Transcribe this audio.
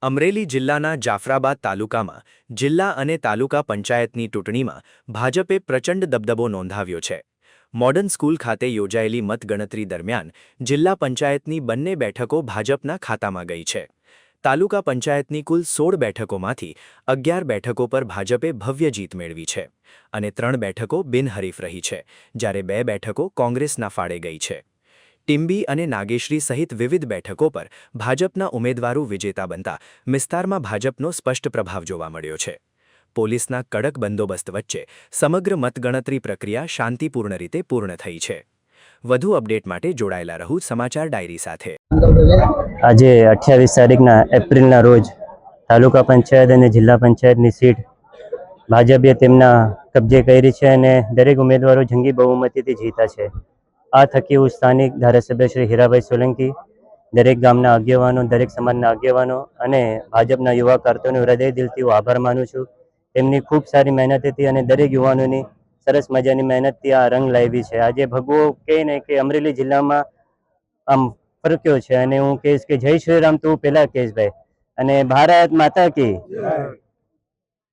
અમરેલી જિલ્લાના જાફરાબાદ તાલુકામાં જિલ્લા અને તાલુકા પંચાયતની ચૂંટણીમાં ભાજપે પ્રચંડ દબદબો નોંધાવ્યો છે. મોડર્ન સ્કૂલ ખાતે યોજાયેલી મતગણતરી દરમિયાન જિલ્લા પંચાયતની બંને બેઠકો ભાજપના ખાતામાં ગઈ છે. તાલુકા પંચાયતની કુલ 16 બેઠકોમાંથી 11 બેઠકો પર ભાજપે ભવ્ય જીત મેળવી છે અને 3 બેઠકો બિનહરીફ રહી છે, જ્યારે 2 બેઠકો કોંગ્રેસના ફાળે ગઈ છે. ટીમ્બી અને નાગેશ્રી સહિત વિવિધ બેઠકો પર ભાજપના ઉમેદવારો વિજેતા બનતા વિસ્તારમાં ભાજપનો સ્પષ્ટ પ્રભાવ જોવા મળ્યો છે. પોલીસના કડક બંદોબસ્ત વચ્ચે સમગ્ર મતગણતરી પ્રક્રિયા શાંતિપૂર્ણ રીતે પૂર્ણ થઈ છે. વધુ અપડેટ માટે જોડાયેલા રહો સમાચાર ડાયરી સાથે. આજે 28 એપ્રિલના રોજ તાલુકા પંચાયત અને જિલ્લા પંચાયતની સીટ ભાજપે તેમના કબજે કરી છે અને દરેક ઉમેદવારો જંગી બહુમતીથી જીતા છે. આ થકી હું સ્થાનિક ધારાસભ્ય શ્રી હીરાભાઈ સોલંકી, દરેક ગામના આગેવાનો, દરેક સમાજના આગેવાનો અને ભાજપના યુવા કાર્યકર્તાઓનો હૃદય દિલથી હું આભાર માનું છું. તેમની ખૂબ સારી મહેનત હતી અને દરેક યુવાનોની સરસ મજાની મહેનતથી આ રંગ લાવી છે. આજે ભગવો કહીને કે અમરેલી જિલ્લામાં આમ ફરક્યો છે અને હું કહીશ કે જય શ્રી રામ તો હું પહેલાં કહીશ ભાઈ, અને ભારત માતા કી